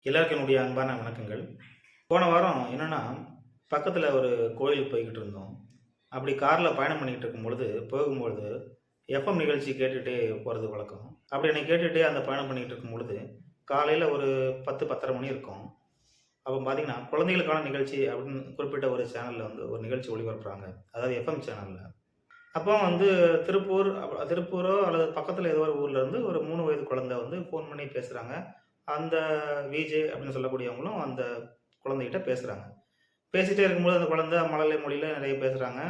எல்லாருக்கும் என்னுடைய அன்பான வணக்கங்கள். போன வாரம் என்னன்னா, பக்கத்தில் ஒரு கோயிலுக்கு போய்கிட்டு இருந்தோம். அப்படி காரில் பயணம் பண்ணிகிட்டு இருக்கும்பொழுது போகும்பொழுது எஃப்எம் நிகழ்ச்சி கேட்டுகிட்டே போகிறது வழக்கம். அப்படி என்னை கேட்டுகிட்டே அந்த பயணம் பண்ணிகிட்டு இருக்கும்பொழுது காலையில் ஒரு 10-10:30 மணி இருக்கும். அப்போ பார்த்தீங்கன்னா, குழந்தைகளுக்கான நிகழ்ச்சி அப்படின்னு குறிப்பிட்ட ஒரு சேனலில் ஒரு நிகழ்ச்சி ஒளிபரப்புறாங்க. அதாவது எஃப்எம் சேனலில். அப்போ திருப்பூரோ அல்லது பக்கத்தில் ஏதோ ஒரு ஊர்லேருந்து ஒரு 3 வயது குழந்தை ஃபோன் பண்ணி பேசுகிறாங்க. அந்த விஜே அப்படின்னு சொல்லக்கூடியவங்களும் அந்த குழந்தைகிட்ட பேசுகிறாங்க. பேசிகிட்டே இருக்கும்போது அந்த குழந்தை மழலை மொழியில் நிறைய பேசுகிறாங்க.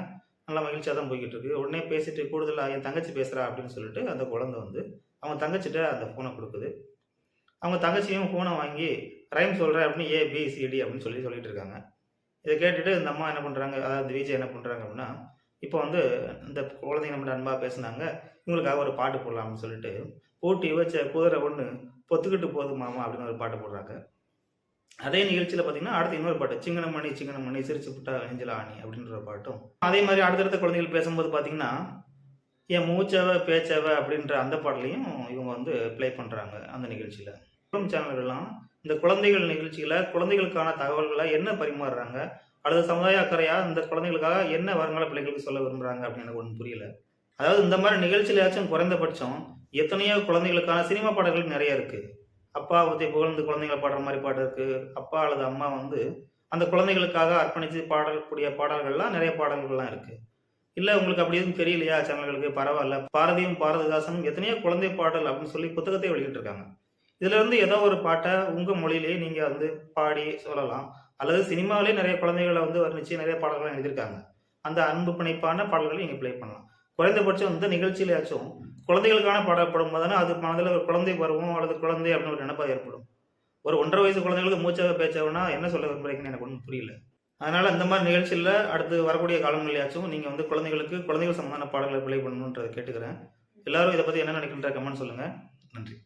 நல்லா மகிழ்ச்சியாக தான் போய்கிட்டு இருக்கு. உடனே பேசிட்டு கூடுதலாக என் தங்கச்சி பேசுகிறா அப்படின்னு சொல்லிட்டு அந்த குழந்தை அவங்க தங்கச்சிட்ட அந்த ஃபோனை கொடுக்குது. அவங்க தங்கச்சியும் ஃபோனை வாங்கி ரைம் சொல்கிறேன் அப்படின்னு ABCD அப்படின்னு சொல்லிட்டு இருக்காங்க. இதை கேட்டுட்டு இந்த அம்மா என்ன பண்ணுறாங்க, அதாவது விஜய் என்ன பண்ணுறாங்க அப்படின்னா, இப்போ இந்த குழந்தைங்க நம்மகிட்ட அன்பாக பேசுனாங்க, இவங்களுக்காக ஒரு பாட்டு போடலாம்னு சொல்லிட்டு பூட்டி வச்ச குதிரை ஒன்று பொத்துக்கிட்டு போகுது மாமா அப்படின்னு ஒரு பாட்டு போடுறாங்க. அதே நிகழ்ச்சியில் பார்த்தீங்கன்னா அடுத்து இன்னொரு பாட்டு, சிங்கனமணி சிரிச்சு புட்டா நெஞ்சில ஆணி அப்படின்ற ஒரு பாட்டும். அதே மாதிரி அடுத்தடுத்த குழந்தைகள் பேசும்போது பார்த்தீங்கன்னா என் மூச்சவ பேச்சவ அப்படின்ற அந்த பாடலையும் இவங்க ப்ளே பண்ணுறாங்க அந்த நிகழ்ச்சியில். எஃப்எம் சேனல்கள்லாம் இந்த குழந்தைகள் நிகழ்ச்சியில் குழந்தைகளுக்கான தகவல்களை என்ன பரிமாறுறாங்க, அல்லது சமுதாய அக்கறையாக இந்த குழந்தைகளுக்காக என்ன வருங்கால பிள்ளைகளுக்கு சொல்ல விரும்புகிறாங்க அப்படின்னு எனக்கு ஒன்றும் புரியல. அதாவது இந்த மாதிரி நிகழ்ச்சியிலாச்சும் குறைந்தபட்சம் எத்தனையோ குழந்தைகளுக்கான சினிமா பாடல்கள் நிறைய இருக்குது. அப்பா பற்றி புகழ்ந்து குழந்தைகளை பாடுற மாதிரி பாட்டு இருக்குது. அப்பா அல்லது அம்மா அந்த குழந்தைகளுக்காக அர்ப்பணித்து பாடக்கூடிய பாடல்கள்லாம் நிறைய பாடல்கள்லாம் இருக்குது. இல்லை உங்களுக்கு அப்படி எதுவும் தெரியலையா சேனல்களுக்கு, பரவாயில்ல. பாரதியும் பாரதிதாசனும் எத்தனையோ குழந்தை பாடல் அப்படின்னு சொல்லி புத்தகத்தை வெளியிட்டிருக்காங்க. இதிலிருந்து ஏதோ ஒரு பாட்டை உங்கள் மொழியிலேயே நீங்கள் பாடி சொல்லலாம். அல்லது சினிமாவிலே நிறைய குழந்தைகளை வர்ணித்து நிறைய பாடல்கள் எழுதியிருக்காங்க. அந்த அன்பு பிணைப்பான பாடல்களை நீங்கள் ப்ளே பண்ணலாம். குறைந்தபட்சம் இந்த நிகழ்ச்சியிலாச்சும் குழந்தைகளுக்கான பாடப்படும் போது அது மனதில் ஒரு குழந்தை பருவம் அல்லது குழந்தை அப்படின்னு ஒரு நினைப்பாக ஏற்படும். ஒரு 1.5 வயசு குழந்தைகளுக்கு மூச்சவ பேச்சவனா என்ன சொல்ல விரும்புறீங்கன்னு எனக்கு ஒன்றும் புரியல. அதனால் இந்த மாதிரி நிகழ்ச்சியில் அடுத்து வரக்கூடிய காலங்களிலாச்சும் நீங்கள் குழந்தைகள் சம்பந்தமான பாடல்களை ப்ளே பண்ணணுன்றதை கேட்டுக்கிறேன். எல்லாரும் இதை பற்றி என்ன நினைக்கின்ற கமெண்ட் சொல்லுங்கள். நன்றி.